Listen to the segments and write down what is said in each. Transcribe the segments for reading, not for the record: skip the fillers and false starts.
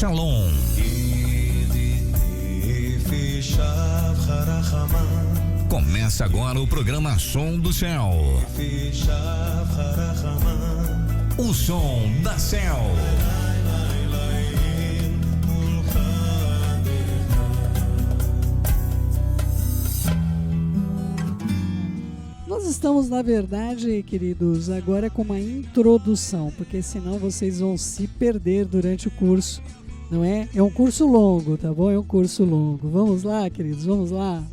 Shalom. Começa agora o programa Som do Céu. O som da Céu. Nós estamos, na verdade, queridos, agora com uma introdução, porque senão vocês vão se perder durante o curso, não é? É um curso longo, tá bom? É um curso longo. Vamos lá, queridos, vamos lá.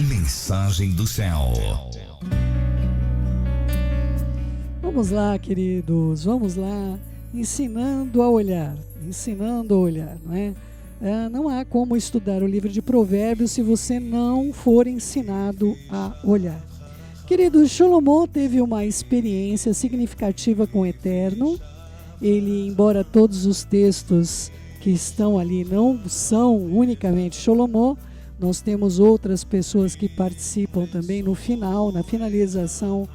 Mensagem do Céu. Vamos lá, queridos, vamos lá. Ensinando a olhar, não é? Não há como estudar o livro de Provérbios se você não for ensinado a olhar. Querido, Salomão teve uma experiência significativa com o Eterno. Ele, embora todos os textos que estão ali não são unicamente Salomão, nós temos outras pessoas que participam também no final, na finalização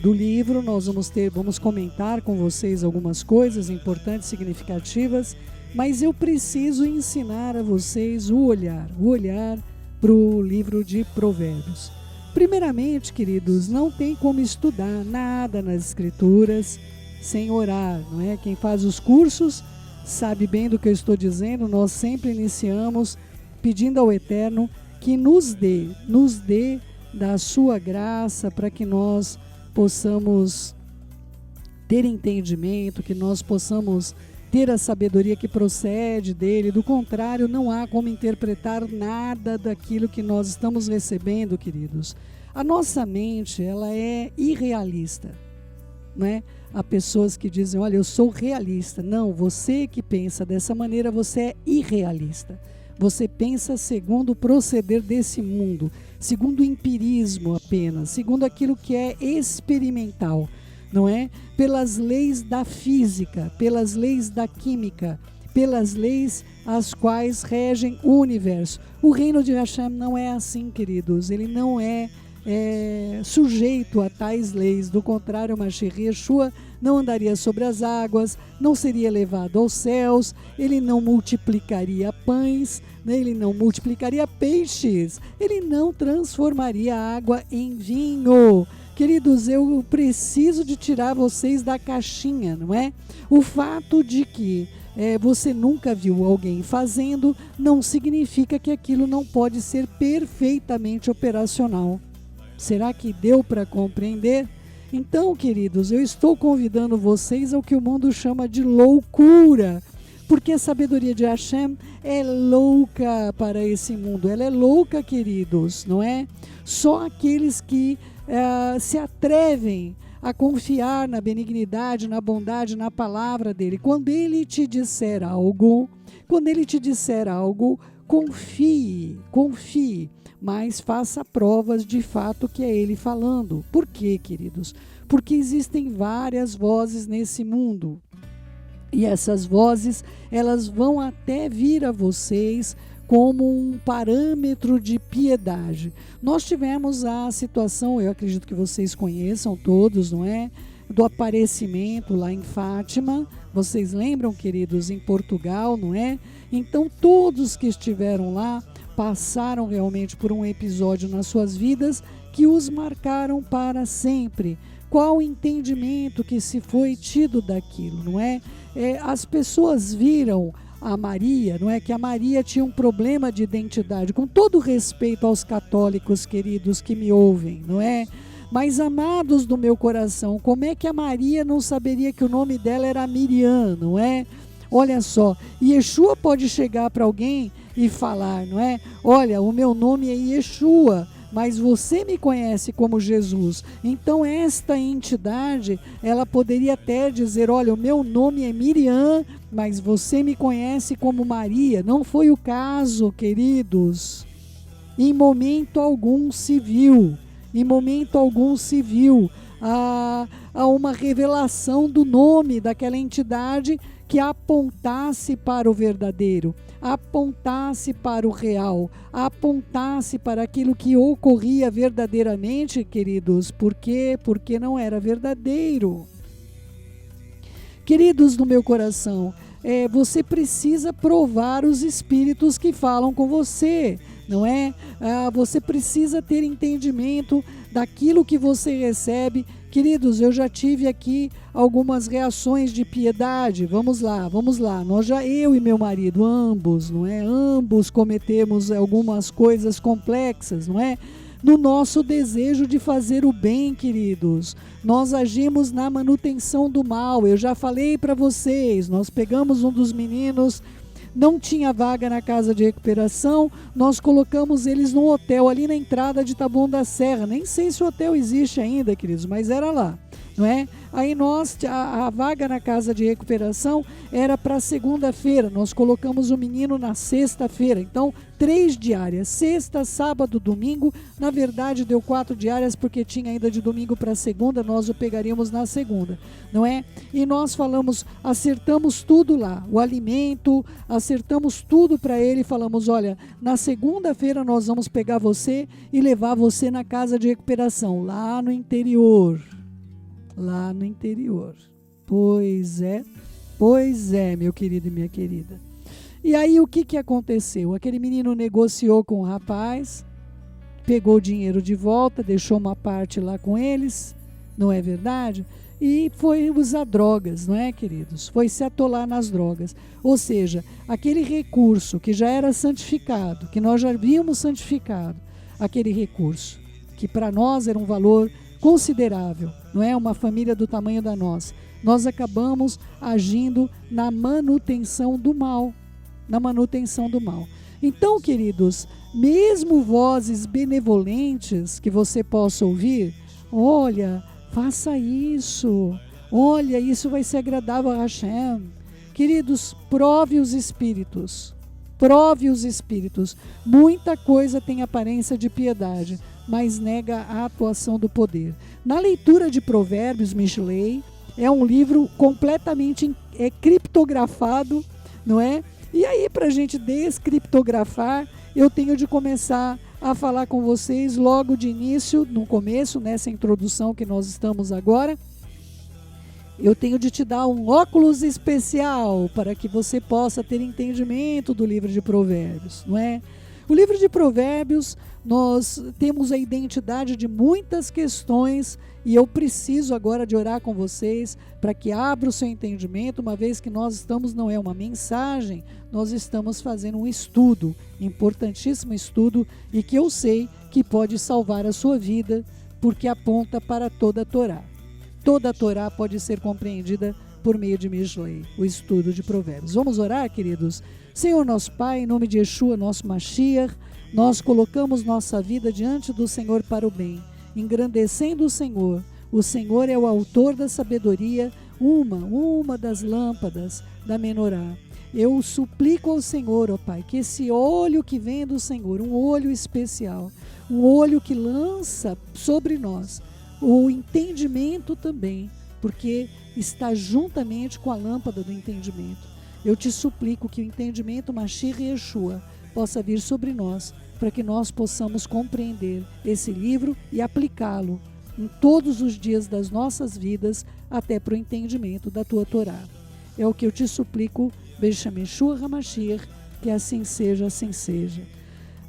do livro. Nós vamos comentar com vocês algumas coisas importantes, significativas, mas eu preciso ensinar a vocês o olhar para o livro de Provérbios. Primeiramente, queridos, não tem como estudar nada nas Escrituras sem orar, não é? Quem faz os cursos sabe bem do que eu estou dizendo. Nós sempre iniciamos pedindo ao Eterno que nos dê da sua graça para que nós possamos ter entendimento, que nós possamos ter a sabedoria que procede dele. Do contrário, não há como interpretar nada daquilo que nós estamos recebendo, queridos. A nossa mente, ela é irrealista, né? Há pessoas que dizem, olha, eu sou realista. Não, você que pensa dessa maneira, você é irrealista. Você pensa segundo o proceder desse mundo, segundo o empirismo apenas, segundo aquilo que é experimental, não é? Pelas leis da física, pelas leis da química, pelas leis as quais regem o universo. O reino de Hashem não é assim, queridos. Ele não é sujeito a tais leis. Do contrário, Mashiach Yeshua não andaria sobre as águas, não seria levado aos céus, ele não multiplicaria pães, né? Ele não multiplicaria peixes, ele não transformaria água em vinho. Queridos, eu preciso de tirar vocês da caixinha, não é? O fato de que você nunca viu alguém fazendo não significa que aquilo não pode ser perfeitamente operacional. Será que deu para compreender? Então, queridos, eu estou convidando vocês ao que o mundo chama de loucura, porque a sabedoria de Hashem é louca para esse mundo. Ela é louca, queridos, não é? Só aqueles que se atrevem a confiar na benignidade, na bondade, na palavra dele. Quando ele te disser algo, confie, mas faça provas de fato que é ele falando. Por quê, queridos? Porque existem várias vozes nesse mundo. E essas vozes, elas vão até vir a vocês como um parâmetro de piedade. Nós tivemos a situação, eu acredito que vocês conheçam todos, não é? Do aparecimento lá em Fátima. Vocês lembram, queridos, em Portugal, não é? Então, todos que estiveram lá passaram realmente por um episódio nas suas vidas que os marcaram para sempre. Qual o entendimento que se foi tido daquilo, não é? As pessoas viram a Maria, não é? Que a Maria tinha um problema de identidade, com todo respeito aos católicos queridos que me ouvem, não é? Mas amados do meu coração, como é que a Maria não saberia que o nome dela era Miriam, não é? Olha só, Yeshua pode chegar para alguém e falar, não é? Olha, o meu nome é Yeshua, mas você me conhece como Jesus. Então esta entidade, ela poderia até dizer, olha, o meu nome é Miriam, mas você me conhece como Maria. Não foi o caso, queridos. Em momento algum se viu a uma revelação do nome daquela entidade que apontasse para o verdadeiro, apontasse para o real, apontasse para aquilo que ocorria verdadeiramente, queridos. Por quê? Porque não era verdadeiro. Queridos do meu coração, você precisa provar os espíritos que falam com você, não é? Você precisa ter entendimento daquilo que você recebe. Queridos, eu já tive aqui algumas reações de piedade. Vamos lá. Eu e meu marido, ambos, não é? Ambos cometemos algumas coisas complexas, não é? No nosso desejo de fazer o bem, queridos, nós agimos na manutenção do mal. Eu já falei para vocês, nós pegamos um dos meninos, não tinha vaga na casa de recuperação, nós colocamos eles num hotel ali na entrada de Taboão da Serra. Nem sei se o hotel existe ainda, queridos, mas era lá, não é? Aí a vaga na casa de recuperação era para segunda-feira, nós colocamos o menino na sexta-feira. Então 3 diárias, sexta, sábado, domingo. Na verdade deu 4 diárias porque tinha ainda de domingo para segunda, nós o pegaríamos na segunda, não é? E nós falamos, acertamos tudo lá, o alimento, acertamos tudo para ele, falamos, olha, na segunda-feira nós vamos pegar você e levar você na casa de recuperação, lá no interior. Lá no interior. Pois é, meu querido e minha querida. E aí o que aconteceu? Aquele menino negociou com o rapaz, pegou o dinheiro de volta, deixou uma parte lá com eles, não é verdade? E foi usar drogas, não é, queridos? Foi se atolar nas drogas. Ou seja, aquele recurso que já era santificado, que nós já havíamos santificado, aquele recurso que para nós era um valor considerável, não é? Uma família do tamanho da nossa. Nós acabamos agindo na manutenção do mal. Na manutenção do mal. Então, queridos, mesmo vozes benevolentes que você possa ouvir, olha, faça isso, olha, isso vai ser agradável a Hashem. Queridos, prove os espíritos. Prove os espíritos. Muita coisa tem aparência de piedade, mas nega a atuação do poder. Na leitura de Provérbios, Mishlei, é um livro completamente criptografado, não é? E aí, para a gente descriptografar, eu tenho de começar a falar com vocês logo de início, no começo, nessa introdução que nós estamos agora. Eu tenho de te dar um óculos especial para que você possa ter entendimento do livro de Provérbios, não é? O livro de Provérbios, nós temos a identidade de muitas questões e eu preciso agora de orar com vocês para que abra o seu entendimento, uma vez que nós estamos, não é uma mensagem, nós estamos fazendo um estudo, importantíssimo estudo, e que eu sei que pode salvar a sua vida, porque aponta para toda a Torá. Toda a Torá pode ser compreendida por meio de Mishlei, o estudo de Provérbios. Vamos orar, queridos? Senhor nosso Pai, em nome de Yeshua, nosso Mashiach, nós colocamos nossa vida diante do Senhor para o bem, engrandecendo o Senhor. O Senhor é o autor da sabedoria, uma das lâmpadas da menorá. Eu suplico ao Senhor, ó Pai, que esse olho que vem do Senhor, um olho especial, um olho que lança sobre nós o entendimento também, porque está juntamente com a lâmpada do entendimento. Eu te suplico que o entendimento Mashiach e Yeshua possa vir sobre nós, para que nós possamos compreender esse livro e aplicá-lo em todos os dias das nossas vidas, até para o entendimento da tua Torá. É o que eu te suplico, Beshem Yeshua HaMashiach, que assim seja, assim seja.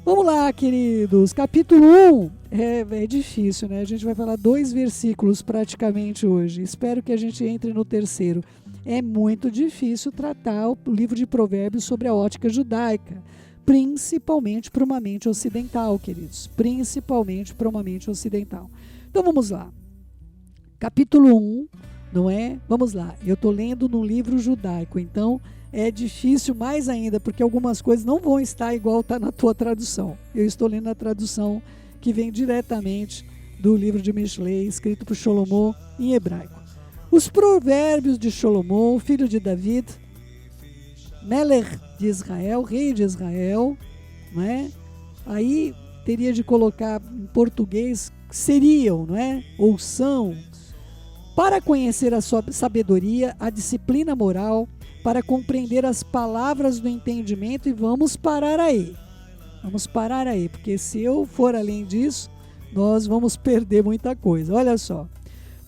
Vamos lá, queridos. Capítulo 1 é difícil, né? A gente vai falar 2 versículos praticamente hoje. Espero que a gente entre no terceiro. É muito difícil tratar o livro de Provérbios sobre a ótica judaica, principalmente para uma mente ocidental, queridos. Principalmente para uma mente ocidental. Então vamos lá. Capítulo 1, não é? Vamos lá. Eu estou lendo no livro judaico, então é difícil mais ainda, porque algumas coisas não vão estar igual está na tua tradução. Eu estou lendo a tradução que vem diretamente do livro de Mishlei, escrito por Shlomo em hebraico. Os provérbios de Shlomo, filho de David, Melech de Israel, rei de Israel, não é? Aí teria de colocar em português, seriam, não é? Ou são, para conhecer a sua sabedoria, a disciplina moral, para compreender as palavras do entendimento, e vamos parar aí. Vamos parar aí, porque se eu for além disso, nós vamos perder muita coisa. Olha só.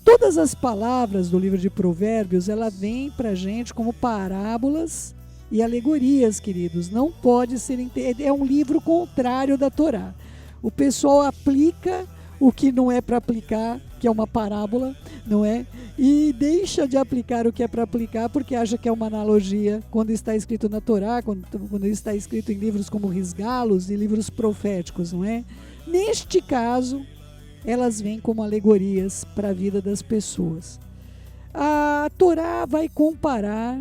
Todas as palavras do livro de Provérbios, ela vem para a gente como parábolas e alegorias, queridos. Não pode ser... É um livro contrário da Torá. O pessoal aplica o que não é para aplicar, que é uma parábola, não é? E deixa de aplicar o que é para aplicar porque acha que é uma analogia quando está escrito na Torá, quando está escrito em livros como Risgalos e livros proféticos, não é? Neste caso, elas vêm como alegorias para a vida das pessoas. A Torá vai comparar,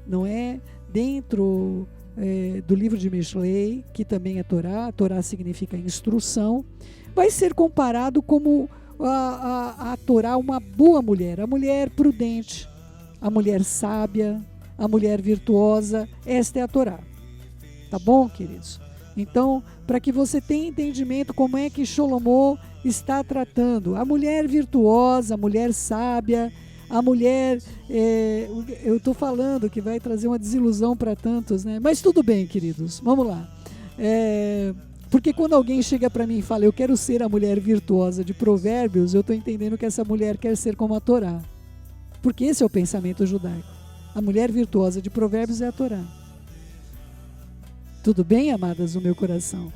não é? Dentro do livro de Mishlei, que também é Torá, a Torá significa instrução, vai ser comparado como a Torá uma boa mulher, a mulher prudente, a mulher sábia, a mulher virtuosa. Esta é a Torá. Tá bom, queridos? Então, para que você tenha entendimento como é que Salomão está tratando a mulher virtuosa, a mulher sábia, a mulher, eu estou falando que vai trazer uma desilusão para tantos, né? Mas tudo bem, queridos, vamos lá. Porque quando alguém chega para mim e fala, eu quero ser a mulher virtuosa de Provérbios, eu estou entendendo que essa mulher quer ser como a Torá. Porque esse é o pensamento judaico. A mulher virtuosa de Provérbios é a Torá. Tudo bem, amadas do meu coração?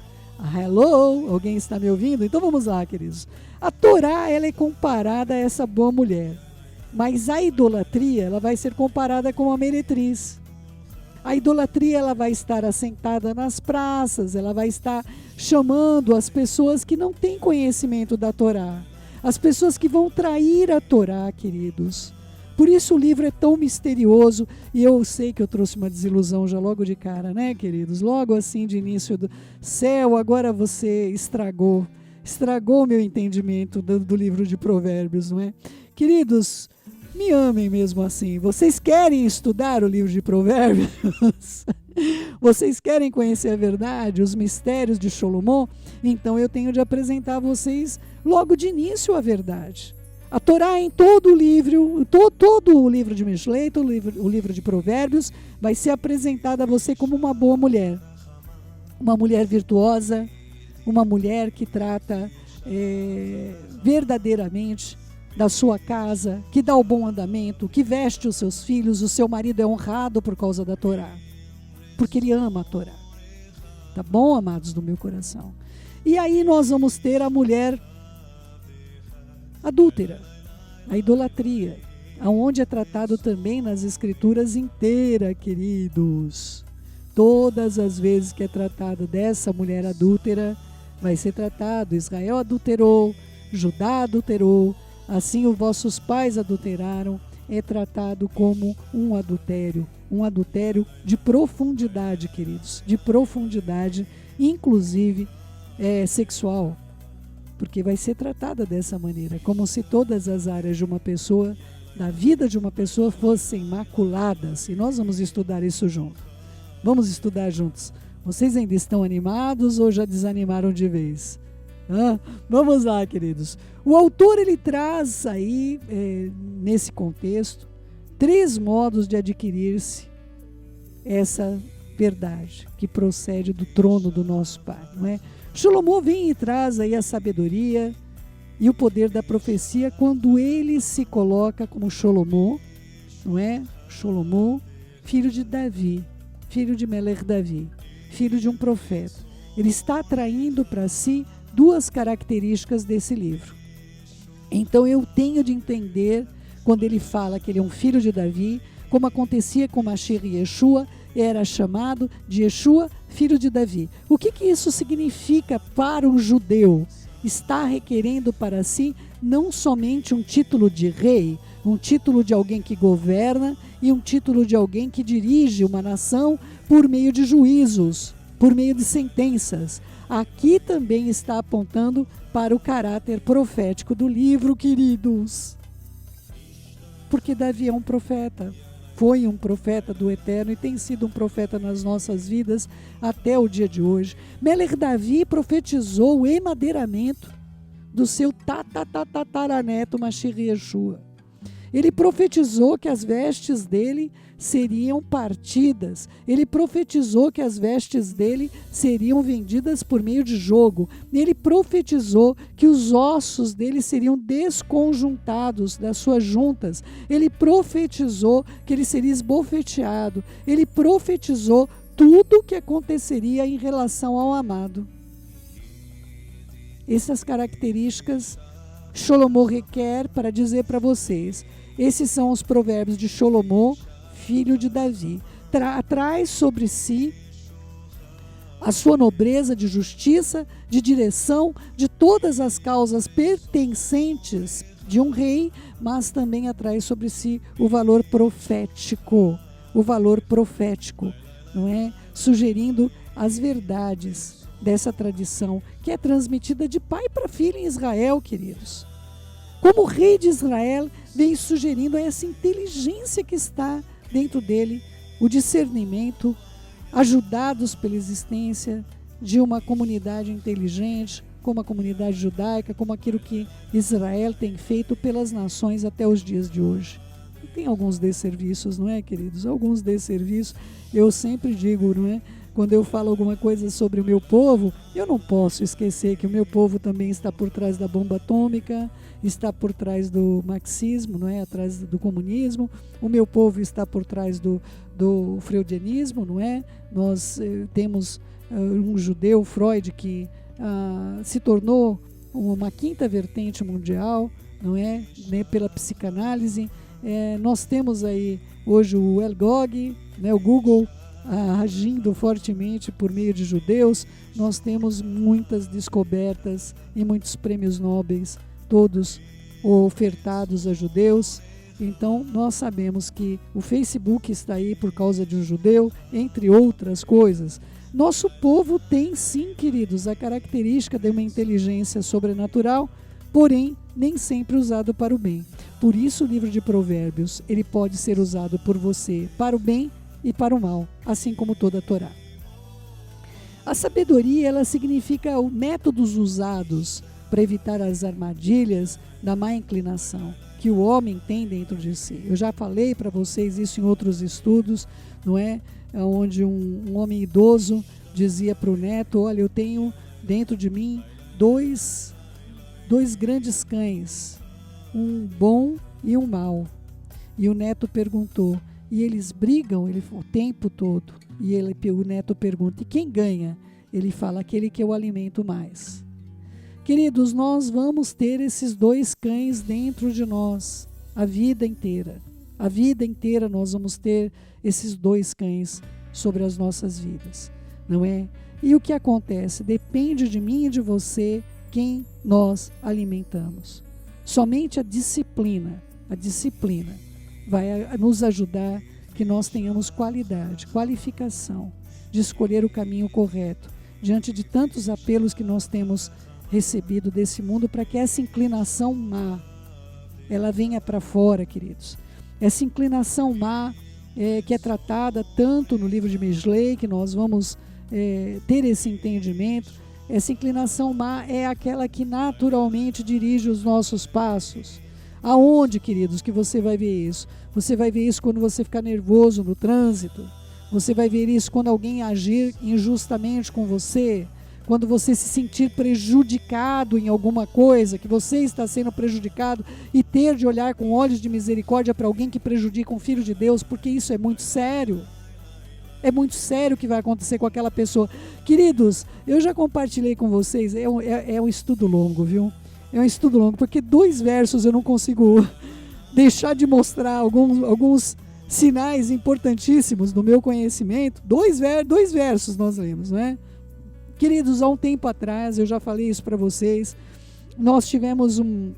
Hello? Alguém está me ouvindo? Então vamos lá, queridos. A Torá, ela é comparada a essa boa mulher. Mas a idolatria, ela vai ser comparada com a meretriz. A idolatria, ela vai estar assentada nas praças, ela vai estar chamando as pessoas que não têm conhecimento da Torá. As pessoas que vão trair a Torá, queridos. Por isso o livro é tão misterioso, e eu sei que eu trouxe uma desilusão já logo de cara, né, queridos? Logo assim de início do céu, agora você estragou o meu entendimento do livro de Provérbios, não é? Queridos, me amem mesmo assim. Vocês querem estudar o livro de Provérbios? Vocês querem conhecer a verdade, os mistérios de Salomão? Então eu tenho de apresentar a vocês logo de início a verdade. A Torá em todo o livro, todo o livro de Mishlei, o livro de Provérbios, vai ser apresentada a você como uma boa mulher. Uma mulher virtuosa, uma mulher que trata verdadeiramente da sua casa, que dá o bom andamento, que veste os seus filhos. O seu marido é honrado por causa da Torá, porque ele ama a Torá. Tá bom, amados do meu coração? E aí nós vamos ter a mulher adúltera, a idolatria, aonde é tratado também nas escrituras inteira, queridos. Todas as vezes que é tratado dessa mulher adúltera, vai ser tratado: Israel adulterou, Judá adulterou, assim os vossos pais adulteraram. É tratado como um adultério de profundidade, queridos, de profundidade, inclusive sexual. Porque vai ser tratada dessa maneira, como se todas as áreas de uma pessoa, da vida de uma pessoa, fossem maculadas. E nós vamos estudar isso junto. Vamos estudar juntos. Vocês ainda estão animados ou já desanimaram de vez? Vamos lá, queridos. O autor, ele traz aí, nesse contexto, 3 modos de adquirir-se essa verdade que procede do trono do nosso Pai, não é? Salomão vem e traz aí a sabedoria e o poder da profecia quando ele se coloca como Salomão, não é? Salomão, filho de Davi, filho de Melech Davi, filho de um profeta. Ele está atraindo para si 2 características desse livro. Então eu tenho de entender, quando ele fala que ele é um filho de Davi, como acontecia com Mashiach e Yeshua, era chamado de Yeshua, filho de Davi. O que isso significa para um judeu? Está requerendo para si não somente um título de rei, um título de alguém que governa e um título de alguém que dirige uma nação por meio de juízos, por meio de sentenças. Aqui também está apontando para o caráter profético do livro, queridos. Porque Davi é um profeta. Foi um profeta do Eterno e tem sido um profeta nas nossas vidas até o dia de hoje. Melech Davi profetizou o emadeiramento do seu tataraneto Mashiach Yeshua. Ele profetizou que as vestes dele seriam partidas. Ele profetizou que as vestes dele seriam vendidas por meio de jogo. Ele profetizou que os ossos dele seriam desconjuntados das suas juntas. Ele profetizou que ele seria esbofeteado. Ele profetizou tudo o que aconteceria em relação ao amado. Essas características Salomão requer para dizer para vocês. Esses são os provérbios de Salomão, filho de Davi. Traz sobre si a sua nobreza de justiça, de direção, de todas as causas pertencentes de um rei, mas também atrai sobre si o valor profético, não é? Sugerindo as verdades dessa tradição que é transmitida de pai para filho em Israel, queridos. Como o rei de Israel vem sugerindo essa inteligência que está dentro dele, o discernimento, ajudados pela existência de uma comunidade inteligente, como a comunidade judaica, como aquilo que Israel tem feito pelas nações até os dias de hoje. E tem alguns desserviços, não é, queridos? Alguns desserviços, eu sempre digo, não é? Quando eu falo alguma coisa sobre o meu povo, eu não posso esquecer que o meu povo também está por trás da bomba atômica, está por trás do marxismo, não é? Atrás do comunismo. O meu povo está por trás do freudianismo, não é? Nós temos um judeu, Freud, que se tornou uma quinta vertente mundial, não é? Né? Pela psicanálise. Nós temos aí hoje o El Gog, né? O Google, agindo fortemente por meio de judeus. Nós temos muitas descobertas e muitos prêmios nobres, todos ofertados a judeus. Então nós sabemos que o Facebook está aí por causa de um judeu, entre outras coisas. Nosso povo tem sim, queridos, a característica de uma inteligência sobrenatural, porém nem sempre usado para o bem. Por isso o livro de Provérbios, ele pode ser usado por você para o bem e para o mal, assim como toda a Torá. A sabedoria, ela significa os métodos usados para evitar as armadilhas da má inclinação que o homem tem dentro de si. Eu já falei para vocês isso em outros estudos, não é? Onde um homem idoso dizia para o neto: olha, eu tenho dentro de mim dois grandes cães, um bom e um mau. E o neto perguntou: e eles brigam o tempo todo? E o neto pergunta: e quem ganha? Ele fala: aquele que eu alimento mais. Queridos, nós vamos ter esses dois cães dentro de nós a vida inteira. A vida inteira nós vamos ter esses dois cães sobre as nossas vidas, não é? E o que acontece? Depende de mim e de você quem nós alimentamos. Somente a disciplina vai nos ajudar que nós tenhamos qualificação de escolher o caminho correto, diante de tantos apelos que nós temos recebido desse mundo, para que essa inclinação má, ela venha para fora, queridos. Essa inclinação má que é tratada tanto no livro de Mislei, que nós vamos ter esse entendimento. Essa inclinação má é aquela que naturalmente dirige os nossos passos. Aonde, queridos, que você vai ver isso? Você vai ver isso quando você ficar nervoso no trânsito. Você vai ver isso quando alguém agir injustamente com você. Quando você se sentir prejudicado em alguma coisa, que você está sendo prejudicado, e ter de olhar com olhos de misericórdia para alguém que prejudica um filho de Deus, porque isso é muito sério. É muito sério o que vai acontecer com aquela pessoa. Queridos, eu já compartilhei com vocês, é um estudo longo, viu? É um estudo longo, porque 2 versos eu não consigo deixar de mostrar alguns sinais importantíssimos do meu conhecimento. 2 versos nós lemos, não é? Queridos, há um tempo atrás, eu já falei isso para vocês, nós tivemos um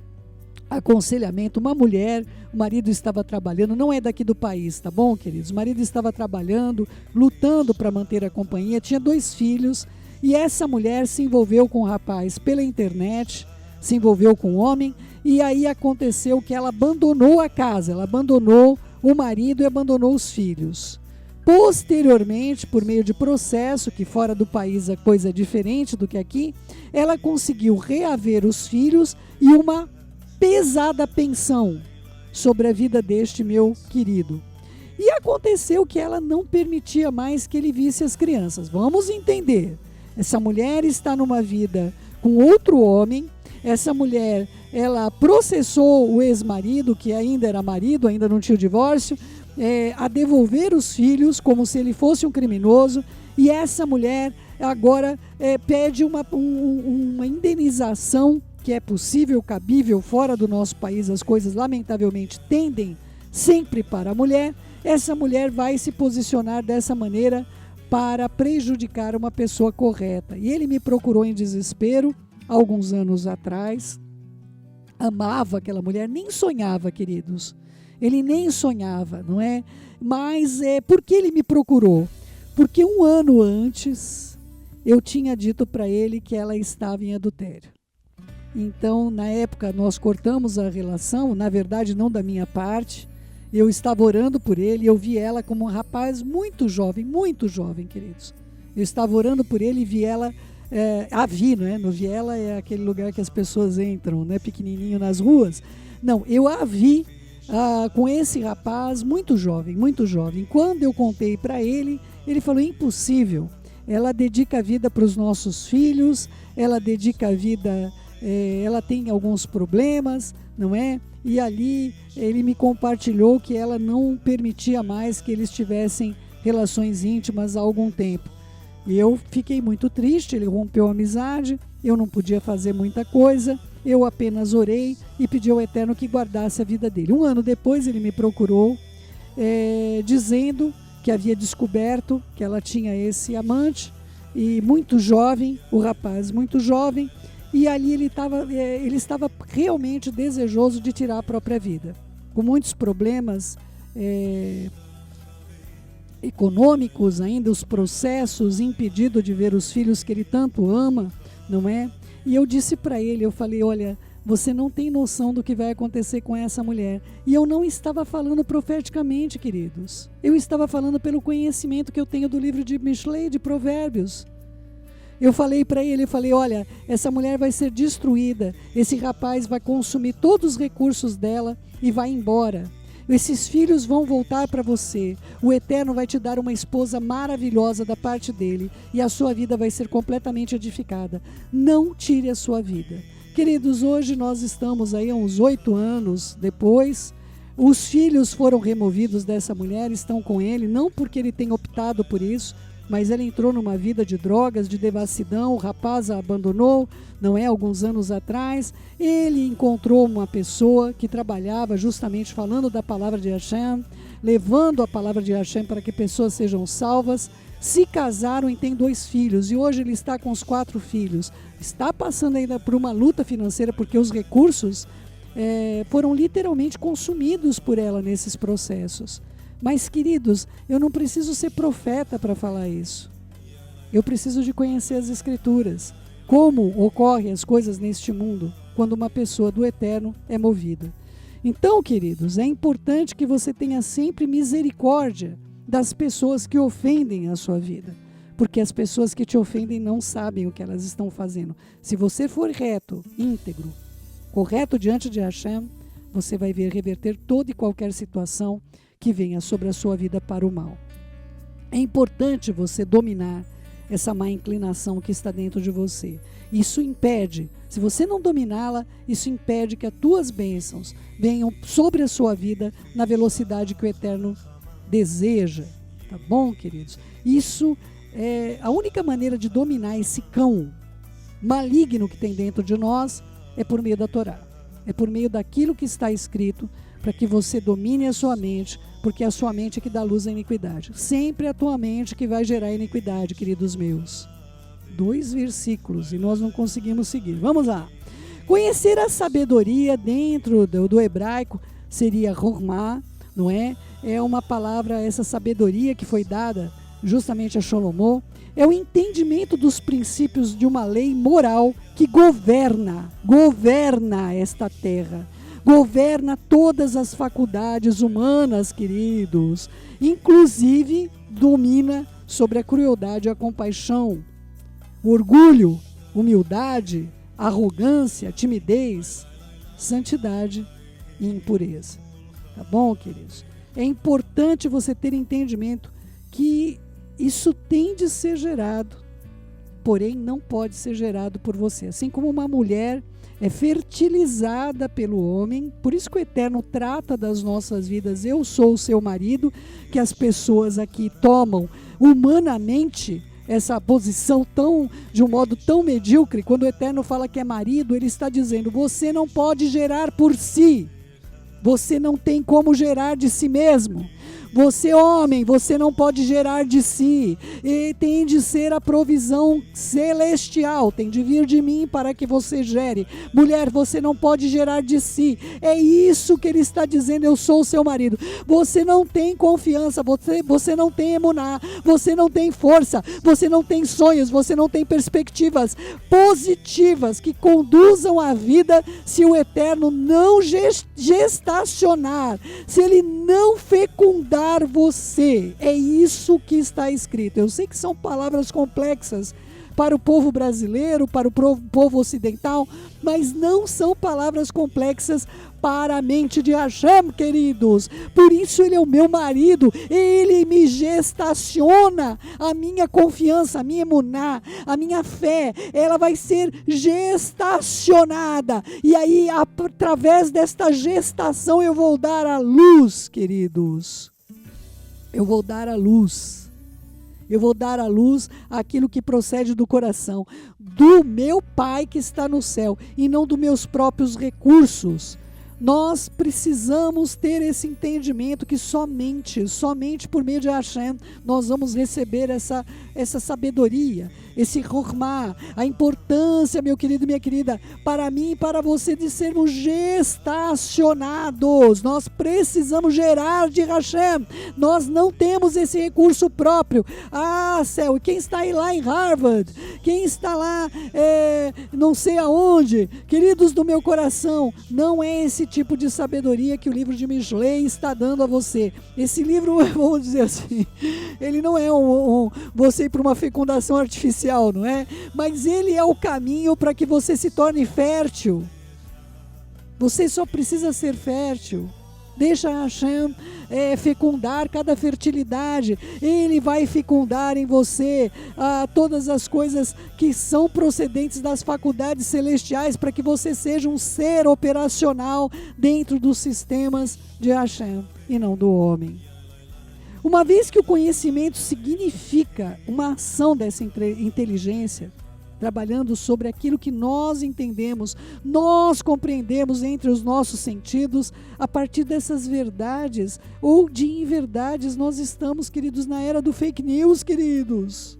aconselhamento, uma mulher, o marido estava trabalhando, não é daqui do país, tá bom, queridos? O marido estava trabalhando, lutando para manter a companhia, tinha 2 filhos, e essa mulher se envolveu com o rapaz pela internet, se envolveu com o homem, e aí aconteceu que ela abandonou a casa, ela abandonou o marido e abandonou os filhos. Posteriormente, por meio de processo, que fora do país a coisa é diferente do que aqui, ela conseguiu reaver os filhos e uma pesada pensão. sobre a vida deste meu querido. E aconteceu que ela não permitia mais que ele visse as crianças. Vamos entender. Essa mulher está numa vida com outro homem. Essa mulher, ela processou o ex-marido, que ainda era marido, ainda não tinha o divórcio, a devolver os filhos como se ele fosse um criminoso. E essa mulher agora pede uma indenização que é possível, cabível, fora do nosso país. As coisas, lamentavelmente, tendem sempre para a mulher. Essa mulher vai se posicionar dessa maneira para prejudicar uma pessoa correta. E ele me procurou em desespero, alguns anos atrás. Amava aquela mulher, nem sonhava, queridos. Ele nem sonhava, não é? Mas por que ele me procurou? Porque um ano antes eu tinha dito para ele que ela estava em adultério. Então, na época, nós cortamos a relação, na verdade, não da minha parte. Eu estava orando por ele, eu vi ela como um rapaz muito jovem, queridos. Eu estava orando por ele e vi ela, né? No Viela é aquele lugar que as pessoas entram, né? Pequenininho nas ruas. Não, eu a vi com esse rapaz muito jovem. Quando eu contei para ele, ele falou, impossível. Ela dedica a vida para os nossos filhos, ela dedica a vida, ela tem alguns problemas, não é? E ali ele me compartilhou que ela não permitia mais que eles tivessem relações íntimas há algum tempo. E eu fiquei muito triste, ele rompeu a amizade, eu não podia fazer muita coisa, eu apenas orei e pedi ao Eterno que guardasse a vida dele. Um ano depois ele me procurou, dizendo que havia descoberto que ela tinha esse amante, e muito jovem, o rapaz muito jovem, e ali ele estava realmente desejoso de tirar a própria vida, com muitos problemas econômicos ainda, os processos, impedido de ver os filhos que ele tanto ama, não é? E eu disse para ele, eu falei, olha, você não tem noção do que vai acontecer com essa mulher. E eu não estava falando profeticamente, queridos. Eu estava falando pelo conhecimento que eu tenho do livro de Mishlei, de Provérbios. Eu falei para ele, olha, essa mulher vai ser destruída, esse rapaz vai consumir todos os recursos dela e vai embora. Esses filhos vão voltar para você, o Eterno vai te dar uma esposa maravilhosa da parte dele e a sua vida vai ser completamente edificada. Não tire a sua vida. Queridos, hoje nós estamos aí uns 8 anos depois, os filhos foram removidos dessa mulher, estão com ele, não porque ele tenha optado por isso, mas ela entrou numa vida de drogas, de devassidão, o rapaz a abandonou, não é, alguns anos atrás. Ele encontrou uma pessoa que trabalhava justamente falando da palavra de Hashem, levando a palavra de Hashem para que pessoas sejam salvas. Se casaram e têm 2 filhos, e hoje ele está com os 4 filhos. Está passando ainda por uma luta financeira, porque os recursos foram literalmente consumidos por ela nesses processos. Mas, queridos, eu não preciso ser profeta para falar isso. Eu preciso de conhecer as Escrituras. Como ocorrem as coisas neste mundo quando uma pessoa do Eterno é movida. Então, queridos, é importante que você tenha sempre misericórdia das pessoas que ofendem a sua vida. Porque as pessoas que te ofendem não sabem o que elas estão fazendo. Se você for reto, íntegro, correto diante de Hashem, você vai ver reverter toda e qualquer situação que venha sobre a sua vida para o mal. É importante você dominar essa má inclinação que está dentro de você. Isso impede, se você não dominá-la, isso impede que as tuas bênçãos venham sobre a sua vida na velocidade que o Eterno deseja. Tá bom, queridos? Isso é a única maneira de dominar esse cão maligno que tem dentro de nós, é por meio da Torá. É por meio daquilo que está escrito, para que você domine a sua mente, porque é a sua mente é que dá luz à iniquidade. Sempre é a tua mente que vai gerar iniquidade, queridos meus. 2 versículos e nós não conseguimos seguir. Vamos lá. Conhecer a sabedoria dentro do hebraico seria Hormá, não é? É uma palavra, essa sabedoria que foi dada justamente a Salomão, é o entendimento dos princípios de uma lei moral que governa esta terra. Governa todas as faculdades humanas, queridos. Inclusive, domina sobre a crueldade e a compaixão, o orgulho, humildade, arrogância, timidez, santidade e impureza. Tá bom, queridos? É importante você ter entendimento que isso tem de ser gerado, porém não pode ser gerado por você. Assim como uma mulher é fertilizada pelo homem, por isso que o Eterno trata das nossas vidas, eu sou o seu marido, que as pessoas aqui tomam humanamente essa posição de um modo tão medíocre. Quando o Eterno fala que é marido, ele está dizendo, você não pode gerar por si, você não tem como gerar de si mesmo. Você, homem, você não pode gerar de si, e tem de ser a provisão celestial, tem de vir de mim para que você gere. Mulher, você não pode gerar de si, é isso que ele está dizendo, eu sou o seu marido. Você não tem confiança, você não tem emuná, você não tem força, você não tem sonhos, você não tem perspectivas positivas que conduzam a vida se o Eterno não gestacionar, se ele não fecundar você. É isso que está escrito. Eu sei que são palavras complexas para o povo brasileiro, para o povo ocidental, mas não são palavras complexas para a mente de Hashem, queridos. Por isso ele é o meu marido, ele me gestaciona. A minha confiança, a minha emuná, a minha fé, ela vai ser gestacionada, e aí através desta gestação eu vou dar a luz, queridos. Eu vou dar a luz. Eu vou dar à luz aquilo que procede do coração do meu Pai que está no céu e não dos meus próprios recursos. Nós precisamos ter esse entendimento que somente por meio de Hashem nós vamos receber essa sabedoria, esse Chokhmah, a importância, meu querido e minha querida, para mim e para você de sermos gestacionados. Nós precisamos gerar de Hashem, nós não temos esse recurso próprio. Ah, céu, quem está aí lá em Harvard, quem está lá não sei aonde, queridos do meu coração, não é esse tipo de sabedoria que o livro de Mishlei está dando a você. Esse livro, vamos dizer assim, ele não é você ir para uma fecundação artificial, não é? Mas ele é o caminho para que você se torne fértil. Você só precisa ser fértil. Deixa Hashem fecundar cada fertilidade. Ele vai fecundar em você todas as coisas que são procedentes das faculdades celestiais, para que você seja um ser operacional dentro dos sistemas de Hashem e não do homem. Uma vez que o conhecimento significa uma ação dessa inteligência, trabalhando sobre aquilo que nós entendemos, nós compreendemos entre os nossos sentidos, a partir dessas verdades ou de inverdades, nós estamos, queridos, na era do fake news, queridos.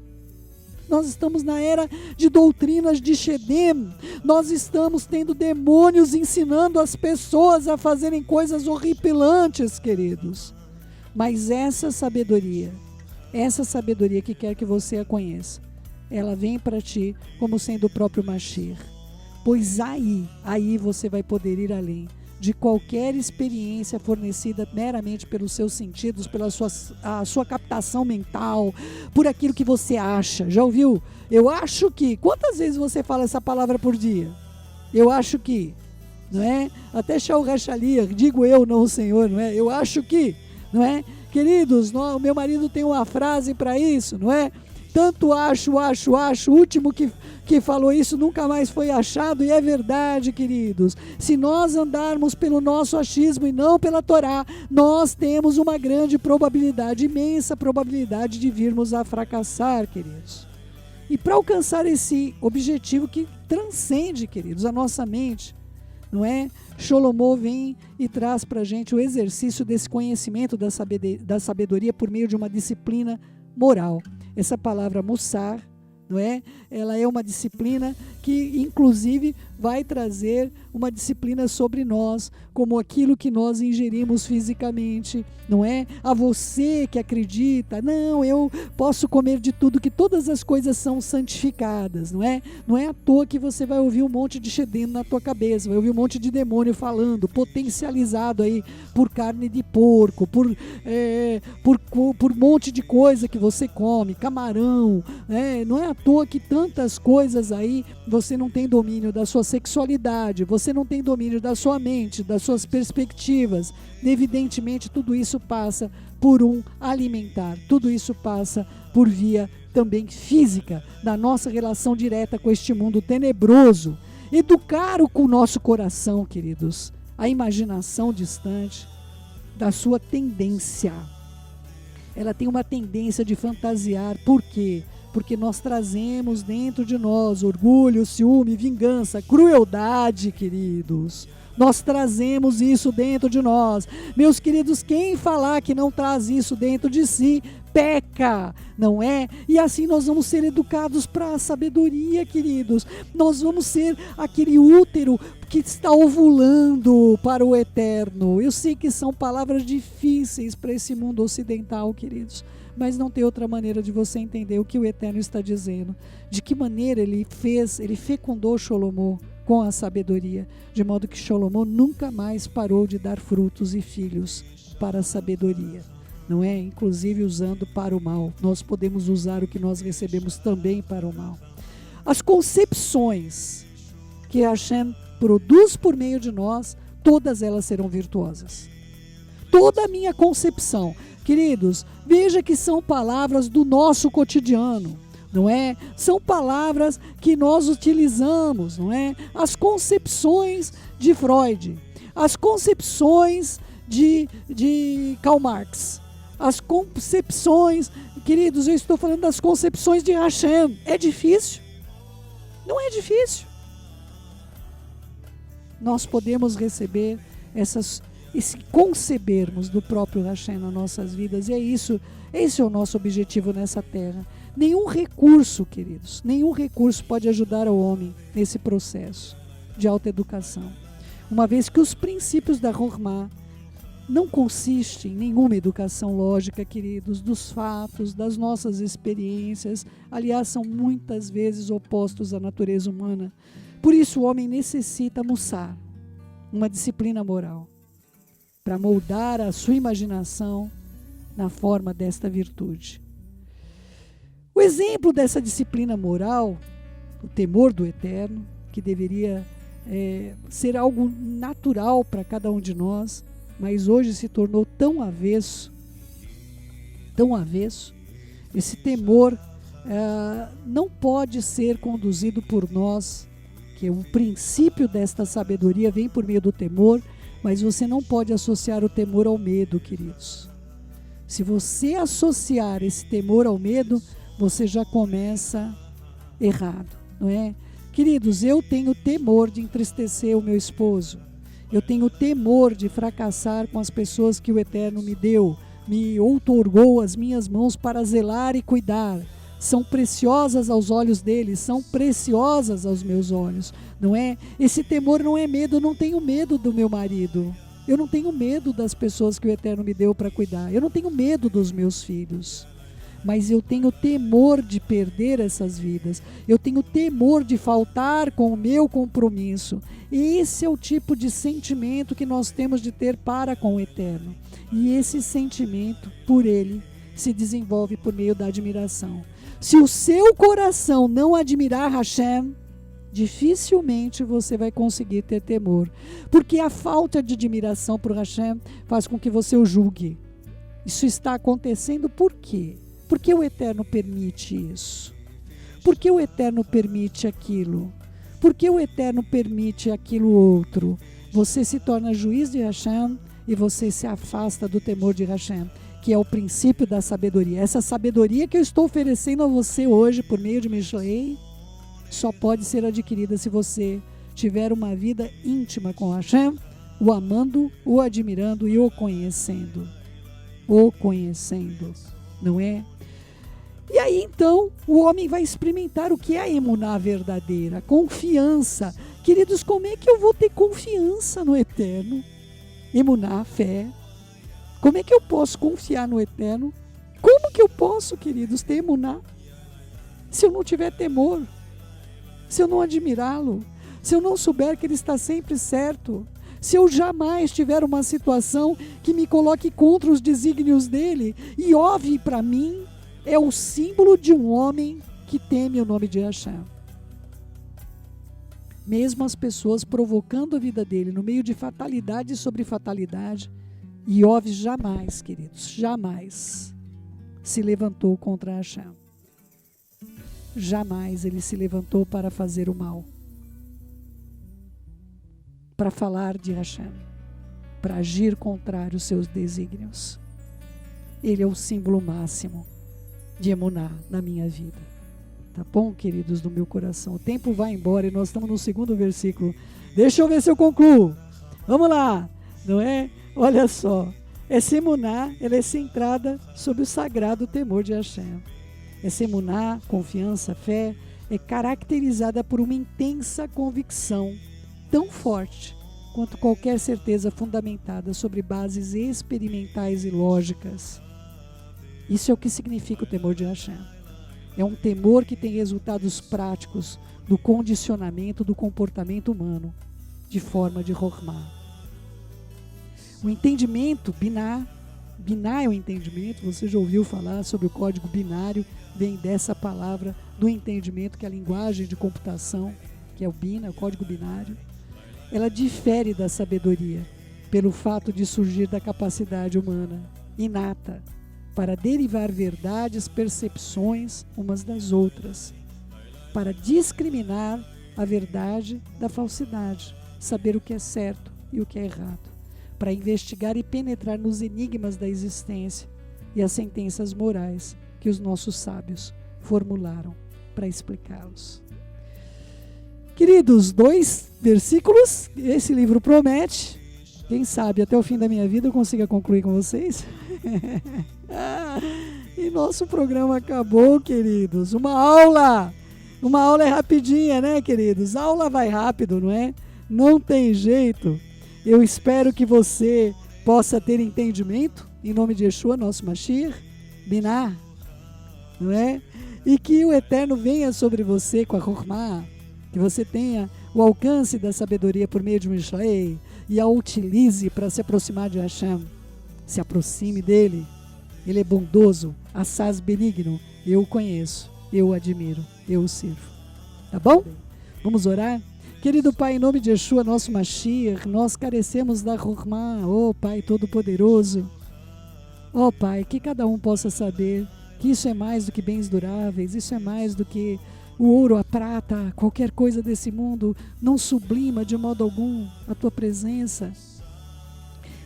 Nós estamos na era de doutrinas de Shedem. Nós estamos tendo demônios ensinando as pessoas a fazerem coisas horripilantes, queridos. Mas essa sabedoria que quer que você a conheça, ela vem para ti como sendo o próprio Mashiach. Pois aí você vai poder ir além de qualquer experiência fornecida meramente pelos seus sentidos, pela sua captação mental, por aquilo que você acha. Já ouviu? Eu acho que. Quantas vezes você fala essa palavra por dia? Eu acho que. Não é? Até Shaul Hashaliach, digo eu, não o Senhor, não é? Eu acho que. Não é? Queridos, o meu marido tem uma frase para isso, não é? Tanto acho, o último que falou isso nunca mais foi achado, e é verdade, queridos. Se nós andarmos pelo nosso achismo e não pela Torá, nós temos uma grande probabilidade, imensa probabilidade de virmos a fracassar, queridos. E para alcançar esse objetivo que transcende, queridos, a nossa mente, não é? Shlomo vem e traz para a gente o exercício desse conhecimento da sabedoria por meio de uma disciplina moral. Essa palavra mussar, não é? Ela é uma disciplina que, inclusive, vai trazer uma disciplina sobre nós, como aquilo que nós ingerimos fisicamente, não é? A você que acredita, não, eu posso comer de tudo, que todas as coisas são santificadas, não é? Não é à toa que você vai ouvir um monte de shedeno na tua cabeça, vai ouvir um monte de demônio falando, potencializado aí por carne de porco, por um monte de coisa que você come, camarão, não é à toa que tantas coisas aí, você não tem domínio da sua sexualidade, você não tem domínio da sua mente, das suas perspectivas. Evidentemente, tudo isso passa por um alimentar, tudo isso passa por via também física, da nossa relação direta com este mundo tenebroso. Educar o nosso coração, queridos, a imaginação distante da sua tendência. Ela tem uma tendência de fantasiar. Por quê? Porque nós trazemos dentro de nós orgulho, ciúme, vingança, crueldade, queridos. Nós trazemos isso dentro de nós. Meus queridos, quem falar que não traz isso dentro de si, peca, não é? E assim nós vamos ser educados para a sabedoria, queridos. Nós vamos ser aquele útero que está ovulando para o eterno. Eu sei que são palavras difíceis para esse mundo ocidental, queridos, mas não tem outra maneira de você entender o que o eterno está dizendo. De que maneira ele fecundou Salomão com a sabedoria, de modo que Salomão nunca mais parou de dar frutos e filhos para a sabedoria, não é? Inclusive usando para o mal. Nós podemos usar o que nós recebemos também para o mal. As concepções que Hashem produz por meio de nós, todas elas serão virtuosas. Toda a minha concepção, queridos, veja que são palavras do nosso cotidiano, não é? São palavras que nós utilizamos, não é? As concepções de Freud, as concepções de Karl Marx, as concepções, queridos, eu estou falando das concepções de Hashem. É difícil? Não é difícil. Nós podemos receber esse concebermos do próprio Hashem nas nossas vidas, e esse é o nosso objetivo nessa terra. Nenhum recurso, queridos, nenhum recurso pode ajudar o homem nesse processo de autoeducação, uma vez que os princípios da Chokhmah não consistem em nenhuma educação lógica, queridos, dos fatos, das nossas experiências. Aliás, são muitas vezes opostos à natureza humana. Por isso o homem necessita mussar, uma disciplina moral, para moldar a sua imaginação na forma desta virtude. O exemplo dessa disciplina moral, o temor do eterno, que deveria ser algo natural para cada um de nós, mas hoje se tornou tão avesso, esse temor não pode ser conduzido por nós, que o princípio desta sabedoria vem por meio do temor, mas você não pode associar o temor ao medo, queridos. Se você associar esse temor ao medo, você já começa errado, não é? Queridos, eu tenho temor de entristecer o meu esposo. Eu tenho temor de fracassar com as pessoas que o Eterno me outorgou as minhas mãos para zelar e cuidar. São preciosas aos olhos dele, são preciosas aos meus olhos, não é? Esse temor não é medo. Eu não tenho medo do meu marido, eu não tenho medo das pessoas que o Eterno me deu para cuidar, eu não tenho medo dos meus filhos, mas eu tenho temor de perder essas vidas, eu tenho temor de faltar com o meu compromisso. Esse é o tipo de sentimento que nós temos de ter para com o Eterno, e esse sentimento por ele se desenvolve por meio da admiração. Se o seu coração não admirar Hashem, dificilmente você vai conseguir ter temor, porque a falta de admiração por Hashem faz com que você o julgue. Isso está acontecendo por quê? Porque o Eterno permite isso? Por que o Eterno permite aquilo? Por que o Eterno permite aquilo outro? Você se torna juiz de Hashem e você se afasta do temor de Hashem, que é o princípio da sabedoria. Essa sabedoria que eu estou oferecendo a você hoje por meio de Mishlei só pode ser adquirida se você tiver uma vida íntima com Hashem, o amando, o admirando e o conhecendo. Não é? E aí então o homem vai experimentar o que é a emuná verdadeira, confiança. Queridos, como é que eu vou ter confiança no Eterno? Emuná, fé. Como é que eu posso confiar no Eterno? Como que eu posso, queridos, ter emuná? Se eu não tiver temor, se eu não admirá-lo, se eu não souber que ele está sempre certo, se eu jamais tiver uma situação que me coloque contra os desígnios dele, e Iov para mim é o símbolo de um homem que teme o nome de Hashem. Mesmo as pessoas provocando a vida dele no meio de fatalidade sobre fatalidade, Iov jamais, queridos, jamais se levantou contra Hashem. Jamais ele se levantou para fazer o mal, para falar de Hashem, para agir contrário aos seus desígnios. Ele é o símbolo máximo de Emuná na minha vida. Tá bom, queridos do meu coração? O tempo vai embora e nós estamos no 2º versículo. Deixa eu ver se eu concluo. Vamos lá, não é? Olha só. Essa Emuná, ela é centrada sobre o sagrado temor de Hashem. Essa Emuná, confiança, fé, é caracterizada por uma intensa convicção tão forte quanto qualquer certeza fundamentada sobre bases experimentais e lógicas. Isso é o que significa o temor de Hashem. É um temor que tem resultados práticos do condicionamento do comportamento humano, de forma de Chokhmah. O entendimento, Biná é o entendimento, você já ouviu falar sobre o código binário, vem dessa palavra do entendimento, que é a linguagem de computação, que é o Bina, o código binário. Ela difere da sabedoria, pelo fato de surgir da capacidade humana, inata, para derivar verdades, percepções umas das outras, para discriminar a verdade da falsidade, saber o que é certo e o que é errado, para investigar e penetrar nos enigmas da existência e as sentenças morais que os nossos sábios formularam para explicá-los. Queridos, 2 versículos, esse livro promete. Quem sabe até o fim da minha vida eu consiga concluir com vocês. E nosso programa acabou, queridos. Uma aula é rapidinha, né, queridos? A aula vai rápido, não é? Não tem jeito. Eu espero que você possa ter entendimento, em nome de Yeshua, nosso Mashiach, Biná, não é? E que o Eterno venha sobre você com a Chokhmah, que você tenha o alcance da sabedoria por meio de Mishlei e a utilize para se aproximar de Hashem. Se aproxime dele. Ele é bondoso, assaz benigno. Eu o conheço, eu o admiro, eu o sirvo. Tá bom? Vamos orar? Querido Pai, em nome de Yeshua, nosso Mashiach, nós carecemos da Chokhmah, ó Pai Todo-Poderoso. Ó Pai, que cada um possa saber que isso é mais do que bens duráveis, isso é mais do que o ouro, a prata, qualquer coisa desse mundo, não sublima de modo algum a Tua presença.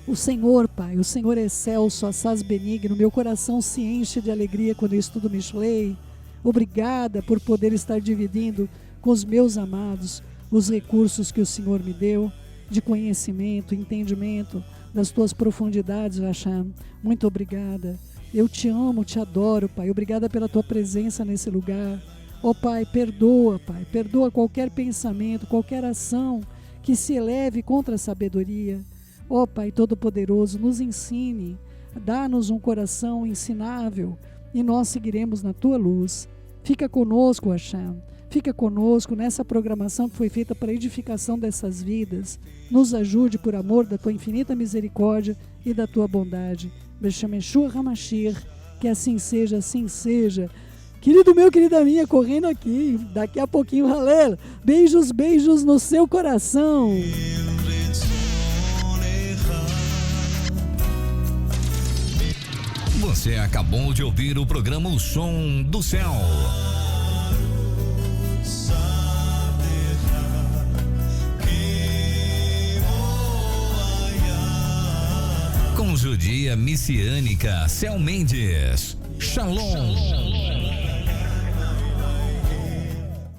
O Senhor, Pai, o Senhor é excelso, assaz benigno, meu coração se enche de alegria quando eu estudo Mishlei. Obrigada por poder estar dividindo com os meus amados os recursos que o Senhor me deu, de conhecimento, entendimento das Tuas profundidades, Hashem. Muito obrigada. Eu Te amo, Te adoro, Pai. Obrigada pela Tua presença nesse lugar. Ó Pai, perdoa qualquer pensamento, qualquer ação que se eleve contra a sabedoria. Ó Pai Todo-Poderoso, nos ensine, dá-nos um coração ensinável e nós seguiremos na Tua luz. Fica conosco, Hashem. Fica conosco nessa programação que foi feita para a edificação dessas vidas. Nos ajude por amor da Tua infinita misericórdia e da Tua bondade. Beshem Yeshua HaMashiach, que assim seja, assim seja. Querido meu, querida minha, correndo aqui, daqui a pouquinho, Halel. Beijos, beijos no seu coração. Você acabou de ouvir o programa O Som do Céu. Com judia messiânica Céu Mendes. Shalom.